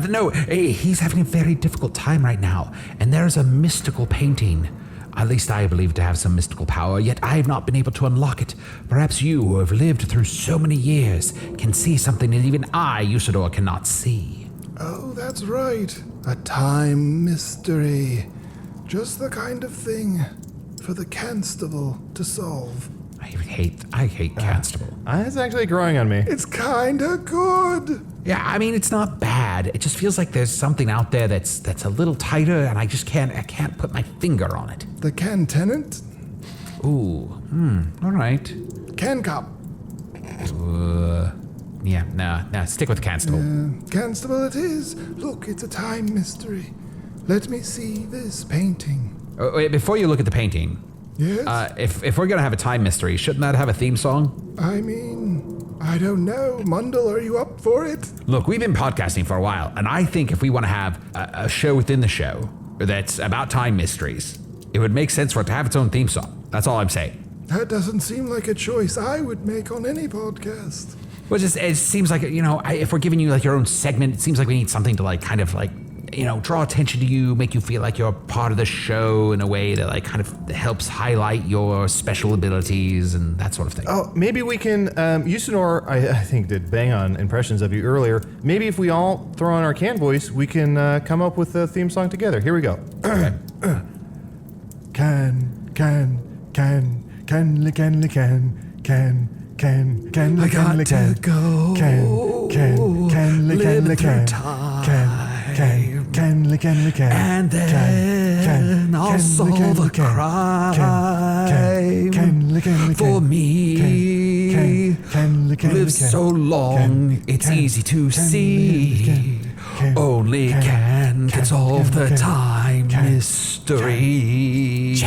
No, hey, he's having a very difficult time right now, and there's a mystical painting. At least I believe to have some mystical power, yet I have not been able to unlock it. Perhaps you, who have lived through so many years, can see something that even I, Usidore, cannot see. Oh, that's right. A time mystery. Just the kind of thing for the constable to solve. I hate Constable. It's actually growing on me. It's kinda good. Yeah, I mean, it's not bad. It just feels like there's something out there that's a little tighter, and I can't put my finger on it. The can tenant? Ooh, all right. Can cop. Yeah, no, stick with Constable. Constable it is. Look, it's a time mystery. Let me see this painting. Wait, before you look at the painting, Yes? if we're gonna have a time mystery, shouldn't that have a theme song? I mean, I don't know. Mundell, are you up for it? Look, we've been podcasting for a while, and I think if we want to have a show within the show that's about time mysteries, it would make sense for it to have its own theme song. That's all I'm saying. That doesn't seem like a choice I would make on any podcast. Well, it seems like, if we're giving you like your own segment, it seems like we need something to like kind of like, draw attention to you, make you feel like you're part of the show in a way that like kind of helps highlight your special abilities and that sort of thing. Oh, maybe we can. Usidore, I think, did bang on impressions of you earlier. Maybe if we all throw on our can voice, we can come up with a theme song together. Here we go. Okay. I got to go. Live through time. And then I'll solve a crime for me. Live so long, it's easy to see. Only can solve the time mystery.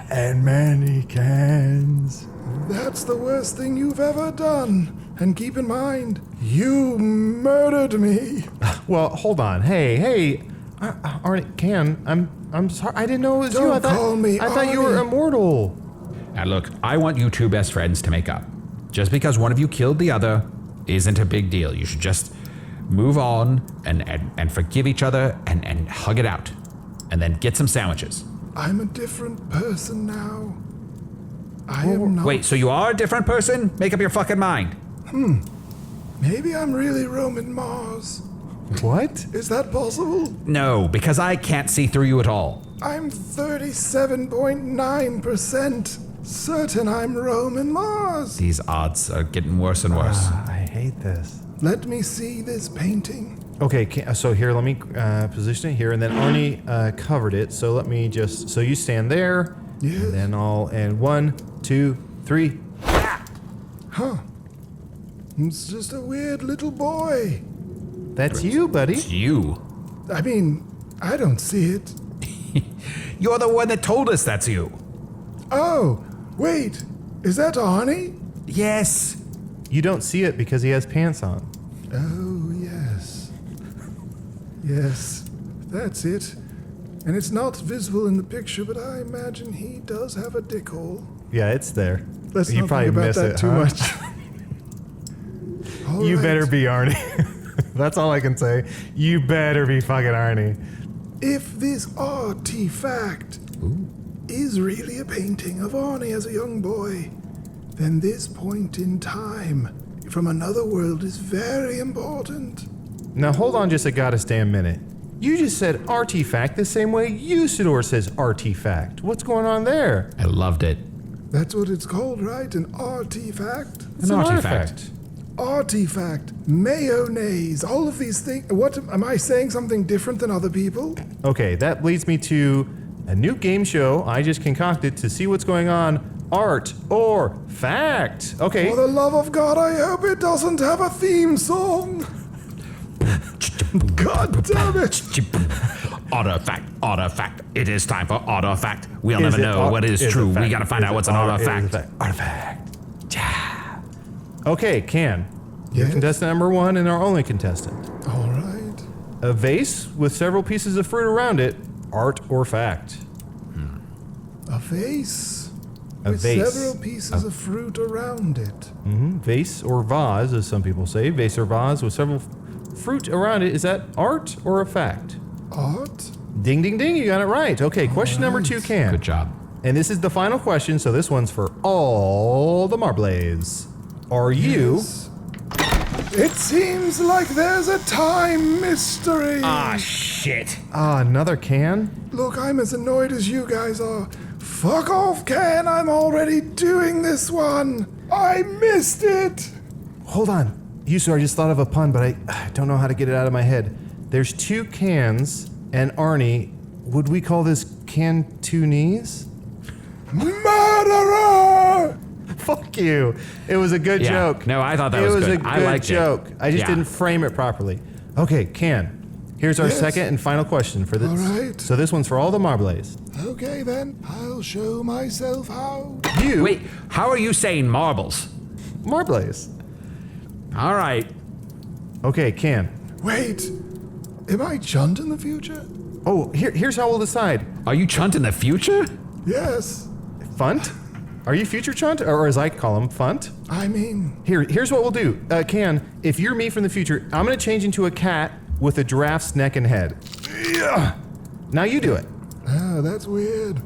And many cans. That's the worst thing you've ever done. And keep in mind, you murdered me. Well, hold on. Hey, Arnie, I'm sorry. I didn't know it was you. Don't call me I thought you were Arnie. immortal. Now look, I want you two best friends to make up. Just because one of you killed the other isn't a big deal. You should just move on and forgive each other and hug it out. And then get some sandwiches. I'm a different person now. I am not. Wait, so you are a different person? Make up your fucking mind. Maybe I'm really Roman Mars. What? Is that possible? No, because I can't see through you at all. I'm 37.9% certain I'm Roman Mars. These odds are getting worse and worse. I hate this. Let me see this painting. Okay, so here, let me position it here, and then Arnie covered it. So let me just, so you stand there, Yes. and then and 1, 2, 3. Huh. It's just a weird little boy. That's you, buddy. You. I mean, I don't see it. You're the one that told us that's you. Oh, wait. Is that Arnie? Yes. You don't see it because he has pants on. Oh, yes. Yes, that's it. And it's not visible in the picture, but I imagine he does have a dick hole. Yeah, it's there. Let's You not probably think about miss that it, too huh? much. You right. better be Arnie. That's all I can say. You better be fucking Arnie. If this artifact is really a painting of Arnie as a young boy, then this point in time from another world is very important. Now hold on just a goddamn minute. You just said artifact the same way Usidore says artifact. What's going on there? I loved it. That's what it's called, right? An artifact? It's an artifact. Artifact, mayonnaise, all of these things. What, am I saying something different than other people? Okay, that leads me to a new game show I just concocted to see what's going on. Art or fact. Okay. For the love of God, I hope it doesn't have a theme song. God damn it. Artifact. It is time for artifact. We'll Is never it know what is true. fact? We gotta find Is out it what's an artifact. Artifact. Yeah. Okay, Can. You're Yes? contestant number 1 and our only contestant. All right. A vase with several pieces of fruit around it. Art or fact? A vase. A with vase. several pieces of fruit around it. Vase or vase, as some people say. Vase or vase with several fruit around it. Is that art or a fact? Art? Ding, ding, ding. You got it right. Okay, question number 2, Can. Good job. And this is the final question, so this one's for all the marbles. Are you... Yes. It seems like there's a time mystery. Shit. another Can? Look, I'm as annoyed as you guys are. Fuck off, Ken. I'm already doing this one. I missed it. Hold on. Usidore, I just thought of a pun, but I don't know how to get it out of my head. There's 2 cans, and Arnie, would we call this Cantonese? Murderer! Fuck you. It was a good Yeah. joke. No, I thought that was It was good. a I good liked it. joke. I just Yeah. didn't frame it properly. Okay, Can. Here's our Yes. second and final question for this. All right. So this one's for all the marbles. Okay then, I'll show myself how. You... Wait, how are you saying marbles? Marbles. All right. Okay, Can. Wait, am I Chunt in the future? Oh, here's how we'll decide. Are you Chunt in the future? Yes. Funt? Are you future Chunt? Or as I call him, Funt? I mean, Here's what we'll do. Can, if you're me from the future, I'm gonna change into a cat with a giraffe's neck and head. Yeah. Now you do it. that's weird.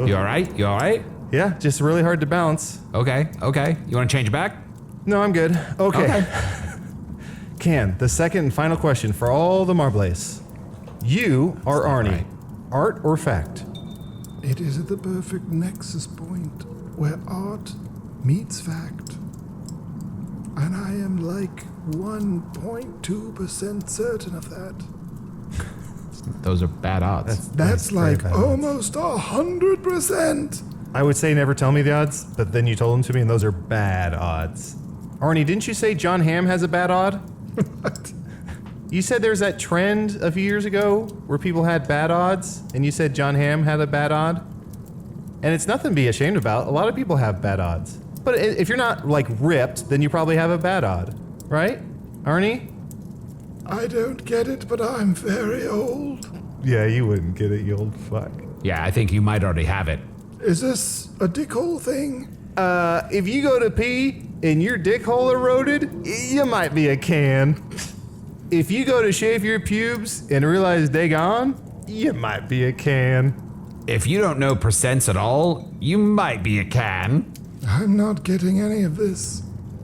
You all right? You all right? Yeah, just really hard to balance. Okay. You want to change back? No, I'm good. Okay. Can, the second and final question for all the marbles. You are Arnie. right. Art or fact? It is at the perfect nexus point where art meets fact. And I am like 1.2% certain of that. Those are bad odds. That's very like bad. almost 100%. I would say never tell me the odds, but then you told them to me, and those are bad odds. Arnie, didn't you say John Hamm has a bad odd? What? You said there's that trend a few years ago where people had bad odds, and you said John Hamm had a bad odd? And it's nothing to be ashamed about. A lot of people have bad odds. But if you're not, like, ripped, then you probably have a bad odd. Right? Arnie? I don't get it, but I'm very old. Yeah, you wouldn't get it, you old fuck. Yeah, I think you might already have it. Is this a dickhole thing? If you go to pee and your dick hole eroded, you might be a Can. If you go to shave your pubes and realize they gone, you might be a Can. If you don't know percents at all, you might be a Can. I'm not getting any of this.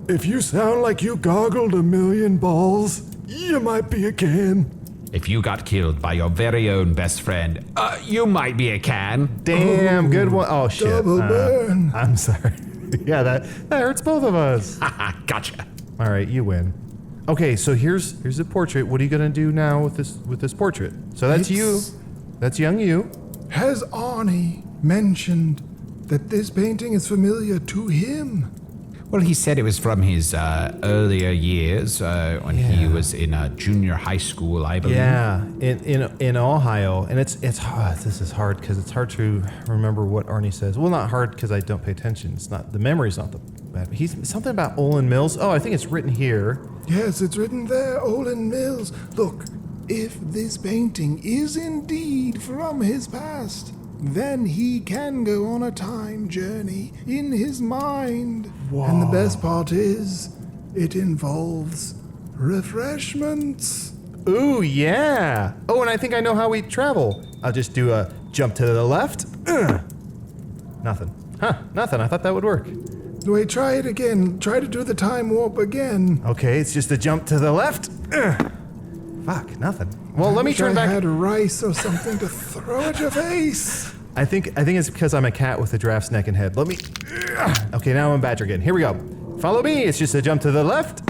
If you sound like you gargled 1,000,000 balls, you might be a Can. If you got killed by your very own best friend, you might be a Can. Damn, good one. Oh, shit. Double burn. I'm sorry. Yeah, that hurts both of us. Gotcha. All right, you win. Okay, so here's a portrait. What are you gonna do now with this portrait? So that's you. It's- That's young you. Has Arnie mentioned that this painting is familiar to him? Well, he said it was from his earlier years when he was in junior high school, I believe. Yeah, in Ohio, and it's this is hard because it's hard to remember what Arnie says. Well, not hard because I don't pay attention. It's not the memory's not the bad. He's something about Olin Mills. Oh, I think it's written here. Yes, it's written there, Olin Mills. Look, if this painting is indeed from his past, then he can go on a time journey in his mind. And the best part is, it involves refreshments. Ooh, yeah. Oh, and I think I know how we travel. I'll just do a jump to the left. Nothing. Nothing. I thought that would work. Wait, try it again. Try to do the time warp again. Okay, it's just a jump to the left. Fuck, nothing. Well, let me turn back. I had rice or something to throw at your face. I think it's because I'm a cat with a giraffe's neck and head. Let me. Okay, now I'm a badger again. Here we go. Follow me. It's just a jump to the left.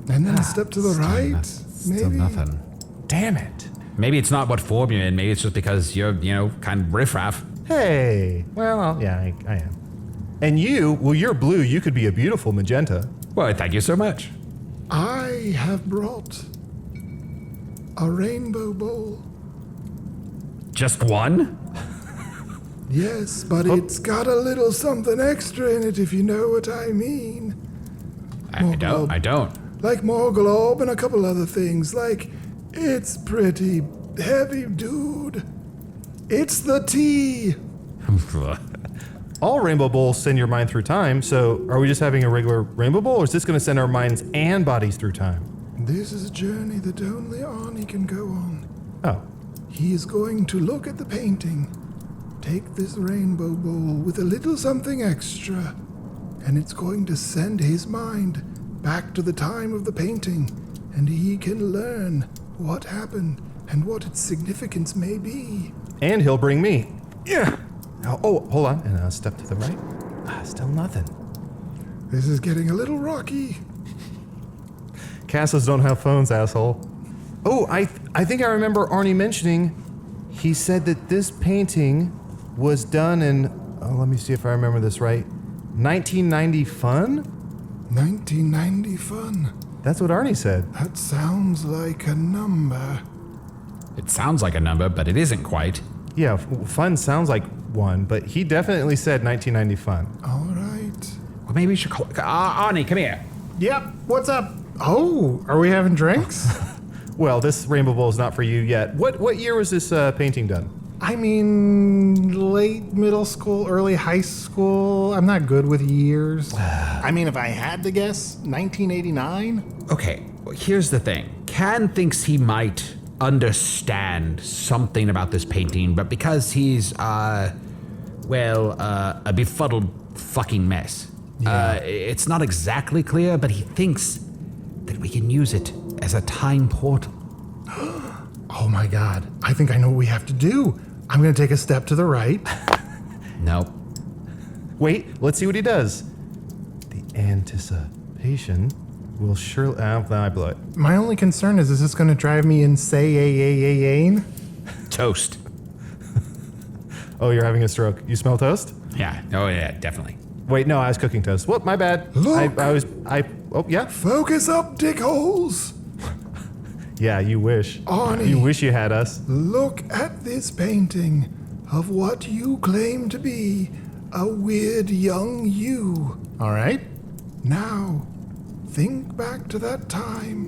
And then a step to the right. Still nothing. Damn it. Maybe it's not what form you're in. Maybe it's just because you're, kind of riffraff. Hey. Well, yeah, I am. And you're blue. You could be a beautiful magenta. Well, thank you so much. I have brought a rainbow bowl. Just one? Yes, but it's got a little something extra in it, if you know what I mean. I don't. Like more globe and a couple other things. Like, it's pretty heavy, dude. It's the tea. All rainbow bowls send your mind through time, so are we just having a regular rainbow bowl, or is this going to send our minds and bodies through time? This is a journey that only Arnie can go on. Oh. He is going to look at the painting, take this rainbow bowl with a little something extra, and it's going to send his mind back to the time of the painting, and he can learn what happened and what its significance may be. And he'll bring me. Yeah. Oh, hold on. And I'll step to the right. Still nothing. This is getting a little rocky. Castles don't have phones, asshole. Oh, I think I remember Arnie mentioning, he said that this painting was done in, let me see if I remember this right, 1990 fun? 1990 fun. That's what Arnie said. That sounds like a number. It sounds like a number, but it isn't quite. Yeah, fun sounds like one, but he definitely said 1990 fun. All right. Well, maybe we should call... Arnie, come here. Yep, what's up? Oh, are we having drinks? Well, this rainbow bowl is not for you yet. What year was this painting done? I mean, late middle school, early high school. I'm not good with years. I mean, if I had to guess, 1989? Okay, well, here's the thing. Can thinks he might understand something about this painting, but because he's, a befuddled fucking mess. Yeah. It's not exactly clear, but he thinks that we can use it as a time portal. Oh my God, I think I know what we have to do. I'm gonna take a step to the right. Nope. Wait, let's see what he does. The anticipation will surely... I blew it. My only concern is this gonna drive me insane? Toast. Oh, you're having a stroke. You smell toast? Yeah. Oh, yeah, definitely. Wait, no, I was cooking toast. Whoop, my bad. Look. Oh, yeah? Focus up, dickholes. Yeah, you wish. Arnie. You wish you had us. Look at this painting of what you claim to be a weird young you. All right. Now, think back to that time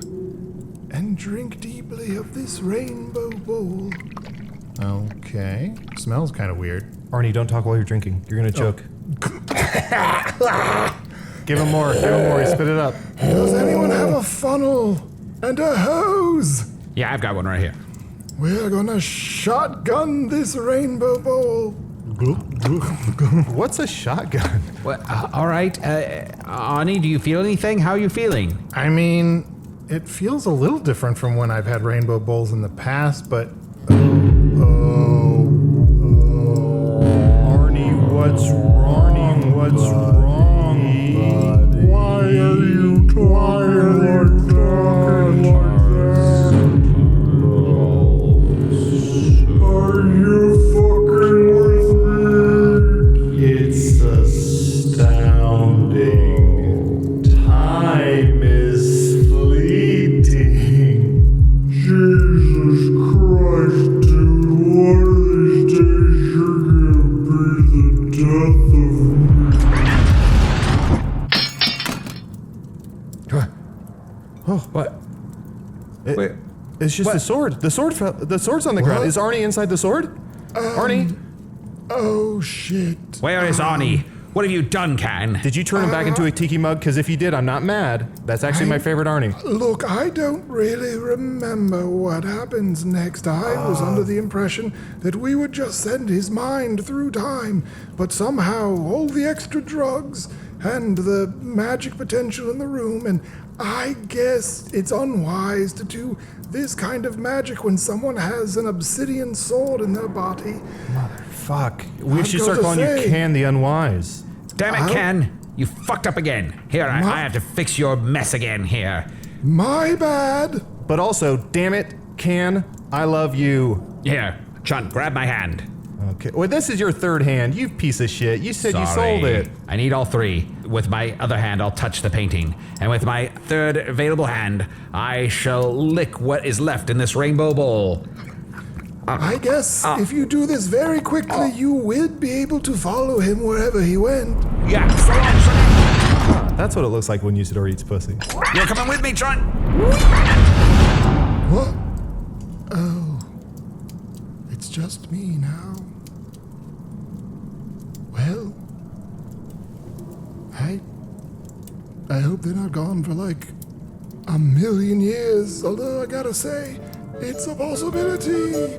and drink deeply of this rainbow bowl. Okay. Smells kind of weird. Arnie, don't talk while you're drinking. You're gonna choke. Give him more. Give him more. Spit it up. Does anyone have a funnel and a hose? Yeah, I've got one right here. We're gonna shotgun this rainbow bowl. What's a shotgun? Well, all right. Arnie, do you feel anything? How are you feeling? I mean, it feels a little different from when I've had rainbow bowls in the past, but... Arnie, what's wrong? What's wrong? Why are you talking like that? Are you fucking with me? It's astounding. Time is fleeting. Jesus Christ, dude, one of these days you're gonna be the death of me. What? Wait. It's just the sword. The sword's on the ground. Is Arnie inside the sword? Arnie? Oh, shit. Where is Arnie? What have you done, Can? Did you turn him back into a tiki mug? Because if you did, I'm not mad. That's actually my favorite Arnie. Look, I don't really remember what happens next. I was under the impression that we would just send his mind through time, but somehow all the extra drugs and the magic potential in the room, and I guess it's unwise to do this kind of magic when someone has an obsidian sword in their body. Fuck. We should start calling you Can the Unwise. Damn it, Can! You fucked up again. Here, I have to fix your mess again here. My bad. But also, damn it, Can, I love you. Here, Chunt, grab my hand. Okay. Well, this is your third hand, you piece of shit. You said you sold it. I need all three. With my other hand, I'll touch the painting. And with my third available hand, I shall lick what is left in this rainbow bowl. I guess if you do this very quickly, you will be able to follow him wherever he went. Yeah, so long. That's what it looks like when Usidore eats pussy. You're coming with me, Chunt. What? Oh. It's just me now. Well, I hope they're not gone for like 1,000,000 years, although I gotta say, it's a possibility.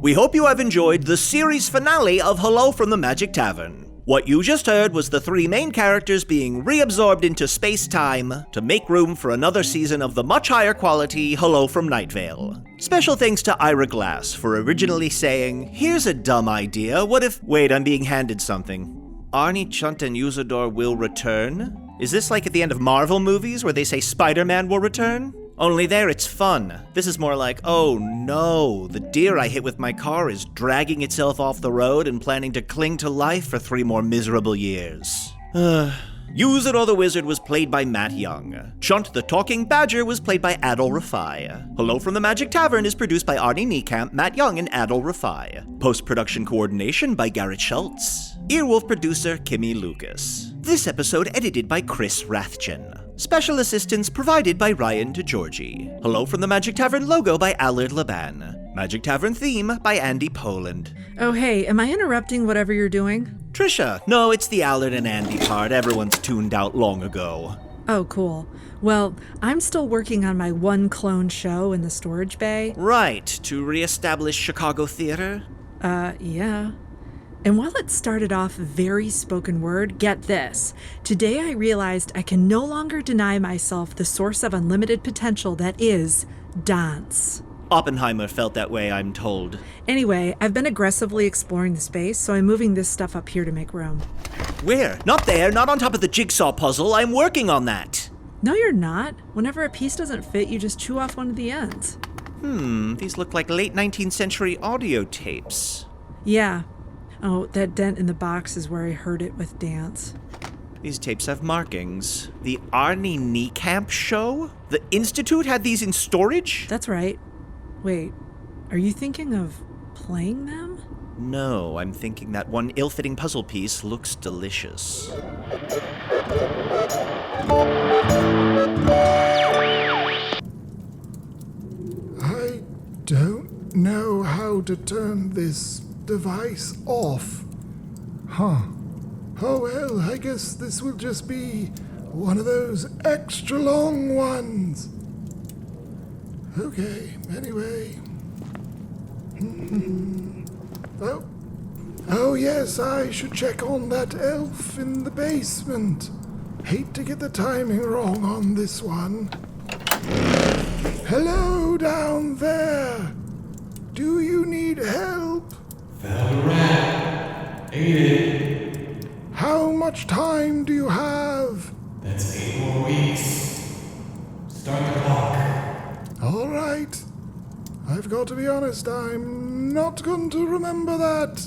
We hope you have enjoyed the series finale of Hello from the Magic Tavern. What you just heard was the three main characters being reabsorbed into space-time to make room for another season of the much higher quality Hello from Night Vale. Special thanks to Ira Glass for originally saying, "Here's a dumb idea, what if—" Wait, I'm being handed something. Arnie, Chunt, and Usidore will return? Is this like at the end of Marvel movies where they say Spider-Man will return? Only there it's fun. This is more like, oh no, the deer I hit with my car is dragging itself off the road and planning to cling to life for 3 more miserable years. Usidore the Wizard was played by Matt Young. Chunt the Talking Badger was played by Adal Rifai. Hello from the Magic Tavern is produced by Arnie Niekamp, Matt Young, and Adal Rifai. Post-production coordination by Garrett Schultz. Earwolf producer Kimmie Lucas. This episode edited by Chris Rathjen. Special assistance provided by Ryan DiGiorgi. Hello from the Magic Tavern logo by Allard Laban. Magic Tavern theme by Andy Poland. Oh hey, am I interrupting whatever you're doing? Tricia, no, it's the Allard and Andy part. Everyone's tuned out long ago. Oh, cool. Well, I'm still working on my one clone show in the storage bay. Right, to reestablish Chicago theater? Yeah. And while it started off very spoken word, get this. Today I realized I can no longer deny myself the source of unlimited potential that is dance. Oppenheimer felt that way, I'm told. Anyway, I've been aggressively exploring the space, so I'm moving this stuff up here to make room. Where? Not there, not on top of the jigsaw puzzle. I'm working on that. No, you're not. Whenever a piece doesn't fit, you just chew off one of the ends. These look like late 19th century audio tapes. Yeah. Oh, that dent in the box is where I heard it with dance. These tapes have markings. The Arnie Niekamp show? The Institute had these in storage? That's right. Wait, are you thinking of playing them? No, I'm thinking that one ill-fitting puzzle piece looks delicious. I don't know how to turn this device off. Huh. Oh well, I guess this will just be one of those extra long ones. Okay, anyway. Oh yes, I should check on that elf in the basement. Hate to get the timing wrong on this one. Hello down there. Do you need help? Found a rat. Ate it. How much time do you have? That's 8 more weeks. Start the clock. All right. I've got to be honest, I'm not going to remember that.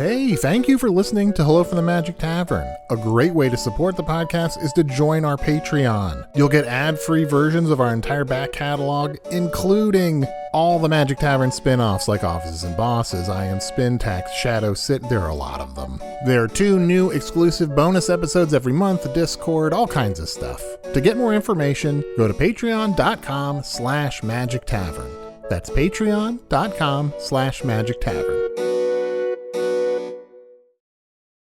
Hey, thank you for listening to Hello from the Magic Tavern. A great way to support the podcast is to join our Patreon. You'll get ad-free versions of our entire back catalog, including all the Magic Tavern spin-offs like Offices and Bosses, I Am Spin Tax, Shadow Sit, there are a lot of them. There are 2 new exclusive bonus episodes every month, Discord, all kinds of stuff. To get more information, go to patreon.com/Magic Tavern. That's patreon.com/Magic Tavern.